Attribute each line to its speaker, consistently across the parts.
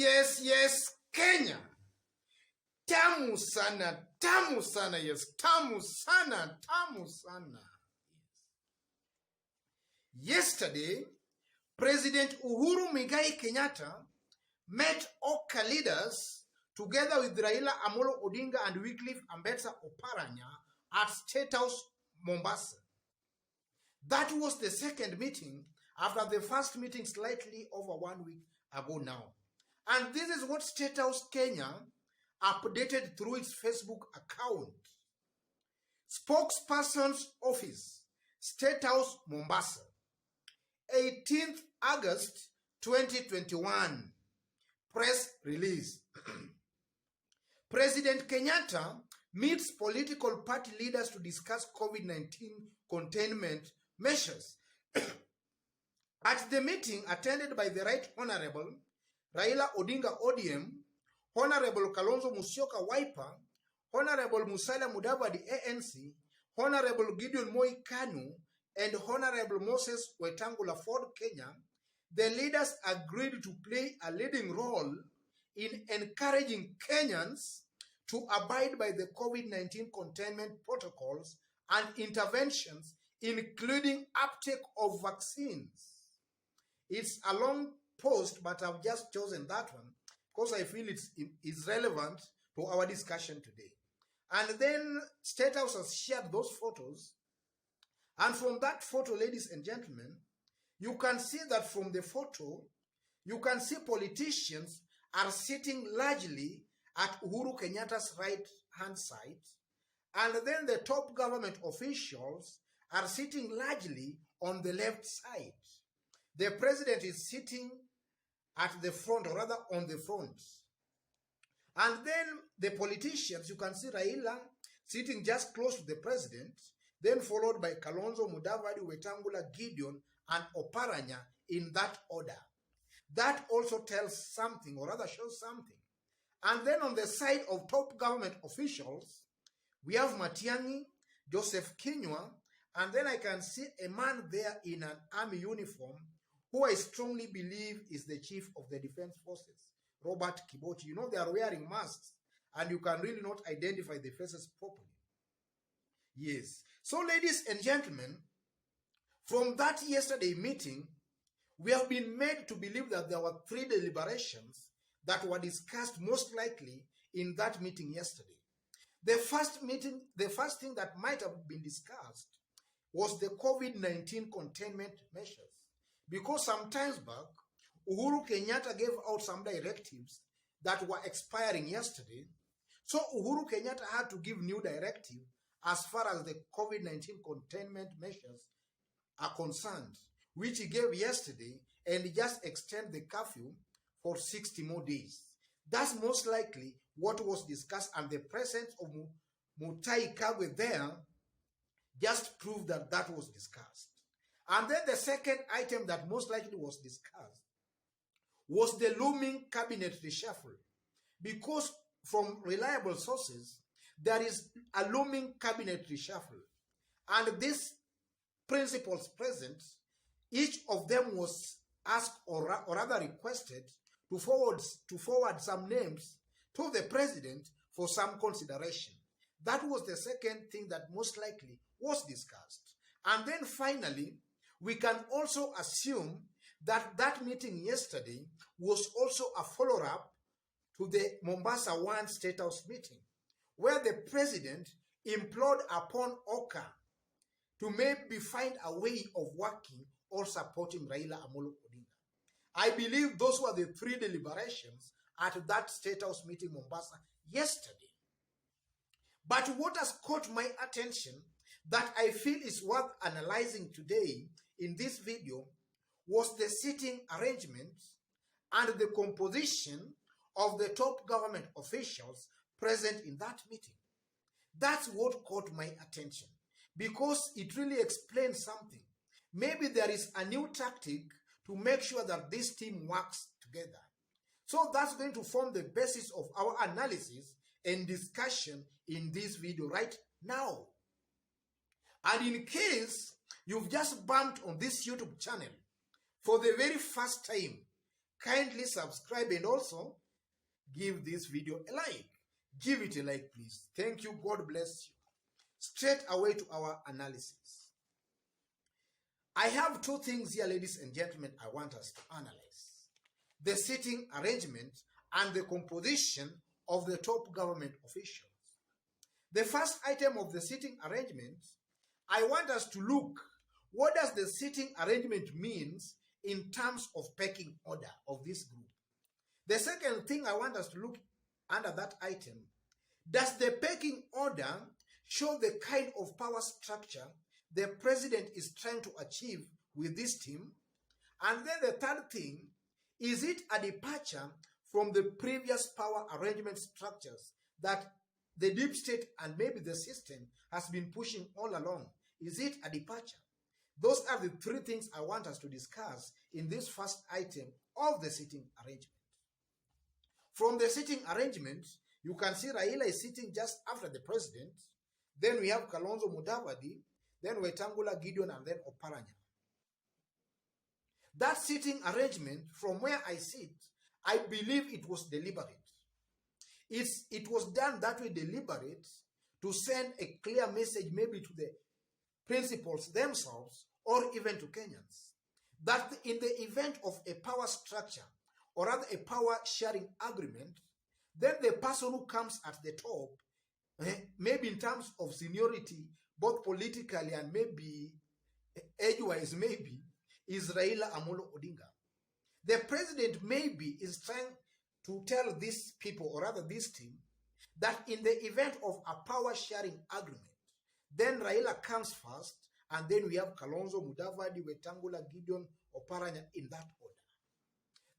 Speaker 1: Yes, Kenya. Tamu sana, yes. Tamu sana. Yesterday, President Uhuru Muigai Kenyatta met Oka leaders together with Raila Amolo Odinga and Wycliffe Ambetsa Oparanya at State House, Mombasa. That was the second meeting after the first meeting slightly over 1 week ago now. And this is what State House Kenya updated through its Facebook account. Spokesperson's Office, State House, Mombasa, 18th August 2021. Press release. President Kenyatta meets political party leaders to discuss COVID-19 containment measures. At the meeting attended by the Right Honorable Raila Odinga ODM, Honorable Kalonzo Musyoka Wiper, Honorable Musalia Mudavadi ANC, Honorable Gideon Moi KANU, and Honorable Moses Wetangula Ford Kenya, the leaders agreed to play a leading role in encouraging Kenyans to abide by the COVID-19 containment protocols and interventions, including uptake of vaccines. It's a long post, but I've just chosen that one because I feel it's relevant to our discussion today. And then State House has shared those photos. And from that photo, ladies and gentlemen, you can see that from the photo, you can see politicians are sitting largely at Uhuru Kenyatta's right-hand side. And then the top government officials are sitting largely on the left side. The president is sitting at the front, or rather on the front. And then the politicians, you can see Raila sitting just close to the president, then followed by Kalonzo, Mudavadi, Wetangula, Gideon, and Oparanya in that order. That also tells something, or rather shows something. And then on the side of top government officials, we have Matiang'i, Joseph Kinyua, and then I can see a man there in an army uniform who I strongly believe is the chief of the defense forces, Robert Kiboti. You know, they are wearing masks and you can really not identify the faces properly. Yes. So, ladies and gentlemen, from that yesterday meeting, we have been made to believe that there were 3 deliberations that were discussed most likely in that meeting yesterday. The first thing that might have been discussed was the COVID-19 containment measures. Because some times back, Uhuru Kenyatta gave out some directives that were expiring yesterday. So Uhuru Kenyatta had to give new directive as far as the COVID-19 containment measures are concerned, which he gave yesterday, and just extend the curfew for 60 more days. That's most likely what was discussed, and the presence of Mutahi Kagwe there just proved that that was discussed. And then the second item that most likely was discussed was the looming cabinet reshuffle. Because from reliable sources, there is a looming cabinet reshuffle. And these principals present, each of them was asked or rather requested to forward some names to the president for some consideration. That was the second thing that most likely was discussed. And then finally, we can also assume that that meeting yesterday was also a follow-up to the Mombasa 1 State House meeting, where the president implored upon Oka to maybe find a way of working or supporting Raila Amolo Odinga. I believe those were the 3 deliberations at that State House meeting Mombasa yesterday. But what has caught my attention that I feel is worth analyzing today in this video was the seating arrangements and the composition of the top government officials present in that meeting. That's what caught my attention because it really explains something. Maybe there is a new tactic to make sure that this team works together. So that's going to form the basis of our analysis and discussion in this video right now. And in case you've just bumped on this YouTube channel for the very first time, kindly subscribe and also give this video a like. Give it a like, please. Thank you. God bless you. Straight away to our analysis. I have two things here, ladies and gentlemen, I want us to analyze. The seating arrangement and the composition of the top government officials. The first item of the seating arrangement, I want us to look, what does the seating arrangement means in terms of pecking order of this group? The second thing I want us to look under that item, does the pecking order show the kind of power structure the president is trying to achieve with this team? And then the third thing, is it a departure from the previous power arrangement structures that the deep state and maybe the system has been pushing all along? Is it a departure? Those are the three things I want us to discuss in this first item of the seating arrangement. From the seating arrangement, you can see Raila is sitting just after the president. Then we have Kalonzo Mudavadi, then Wetangula, Gideon, and then Oparanya. That seating arrangement, from where I sit, I believe it was deliberate. It was done that way deliberate to send a clear message maybe to the principals themselves or even to Kenyans, that in the event of a power structure or rather a power sharing agreement, then the person who comes at the top, maybe in terms of seniority, both politically and maybe age-wise maybe, is Raila Amolo Odinga. The president maybe is trying to tell these people, or rather this team, that in the event of a power sharing agreement, then Raila comes first, and then we have Kalonzo, Mudavadi, Wetangula, Gideon, Oparanya in that order.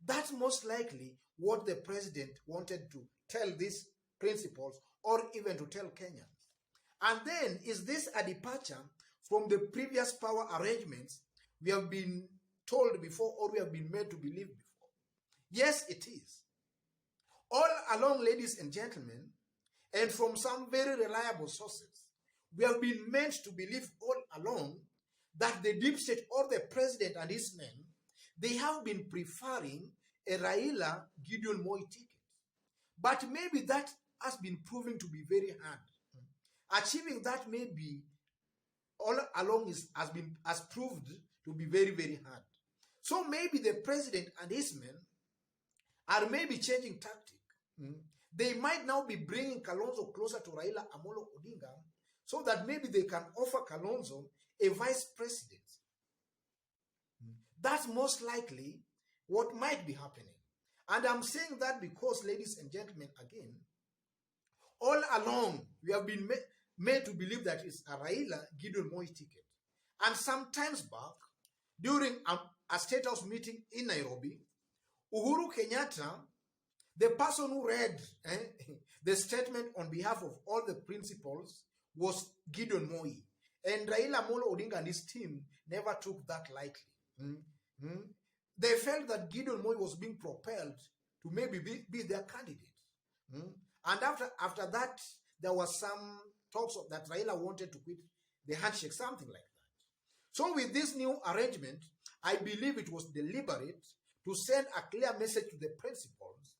Speaker 1: That's most likely what the president wanted to tell these principals or even to tell Kenyans. And then, is this a departure from the previous power arrangements we have been told before or we have been made to believe before? Yes, it is. All along, ladies and gentlemen, and from some very reliable sources, we have been meant to believe all along that the deep state or the president and his men, they have been preferring a Raila Gideon Moi ticket. But maybe that has been proven to be very hard. Achieving that maybe all along has proved to be very, very hard. So maybe the president and his men are maybe changing tactic. They might now be bringing Kalonzo closer to Raila Amolo Odinga so that maybe they can offer Kalonzo a vice presidency. That's most likely what might be happening. And I'm saying that because, ladies and gentlemen, again, all along we have been made to believe that it's a Raila Gideon Moi ticket. And some times back, during a State House meeting in Nairobi, Uhuru Kenyatta, the person who read the statement on behalf of all the principals, was Gideon Moi. And Raila Amolo Odinga and his team never took that lightly. They felt that Gideon Moi was being propelled to maybe be their candidate. And after that, there was some talks of that Raila wanted to quit the handshake, something like that. So with this new arrangement, I believe it was deliberate to send a clear message to the principals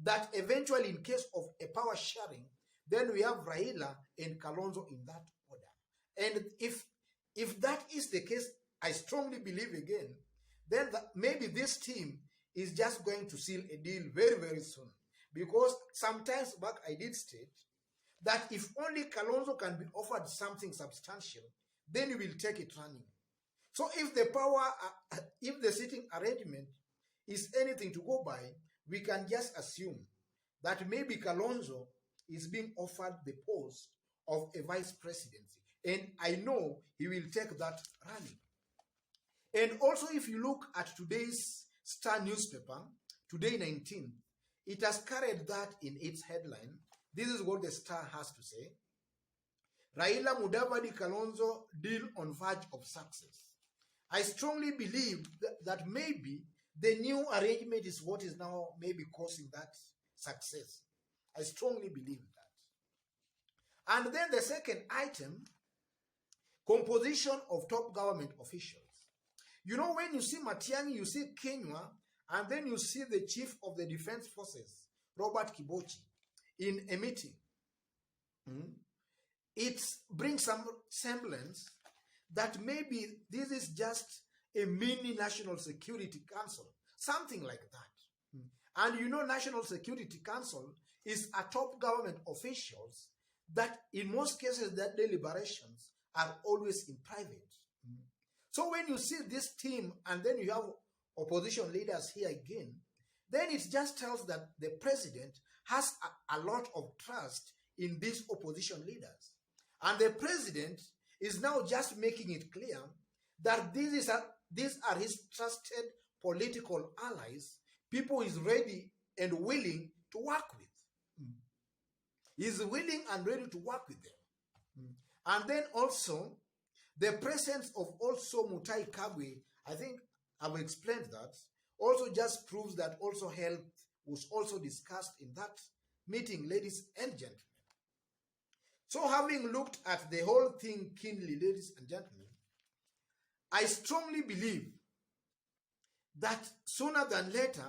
Speaker 1: that eventually, in case of a power sharing, then we have Raila and Kalonzo in that order. And if that is the case, I strongly believe again, then maybe this team is just going to seal a deal very, very soon. Because sometimes back I did state that if only Kalonzo can be offered something substantial, then you will take it running. So if the sitting arrangement is anything to go by, we can just assume that maybe Kalonzo is being offered the post of a vice presidency. And I know he will take that running. And also, if you look at today's Star newspaper, Today 19, it has carried that in its headline. This is what the Star has to say. Raila Mudavadi Kalonzo deal on verge of success. I strongly believe that maybe the new arrangement is what is now maybe causing that success. I strongly believe that. And then the second item, composition of top government officials. You know, when you see Matiang'i, you see Kenya, And then you see the chief of the defense forces, Robert Kibochi, in a meeting. It brings some semblance that maybe this is just a mini National Security Council, something like that. And you know, National Security Council is a top government officials that in most cases their deliberations are always in private. So when you see this team and then you have opposition leaders here again, then it just tells that the president has a lot of trust in these opposition leaders. And the president is now just making it clear that these are his trusted political allies, people he's ready and willing to work with. He's willing and ready to work with them. And then also, the presence of also Mutai Kagwe, I think I've explained that, also just proves that also health was also discussed in that meeting, ladies and gentlemen. So having looked at the whole thing keenly, ladies and gentlemen, I strongly believe that sooner than later,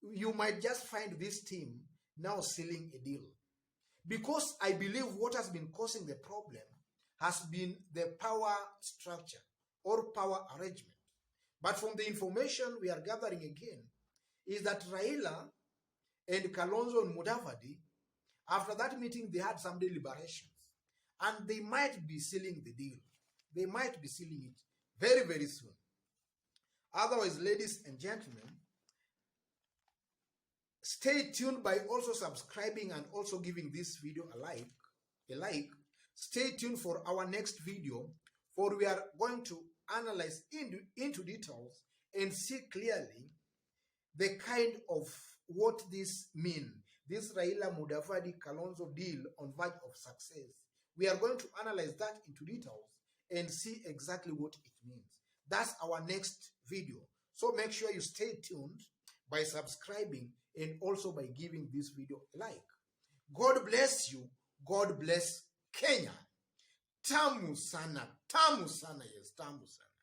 Speaker 1: you might just find this team now sealing a deal. Because I believe what has been causing the problem has been the power structure or power arrangement. But from the information we are gathering again, is that Raila and Kalonzo and Mudavadi, after that meeting, they had some deliberations. And they might be sealing the deal. They might be sealing it very, very soon. Otherwise, ladies and gentlemen, stay tuned by also subscribing and also giving this video a like. Stay tuned for our next video, for we are going to analyze into details and see clearly the kind of what this means. This Raila Mudavadi Kalonzo deal on verge of success. We are going to analyze that into details and see exactly what it means. That's our next video. So make sure you stay tuned by subscribing and also by giving this video a like. God bless you. God bless Kenya. Tamu sana, yes, tamu sana.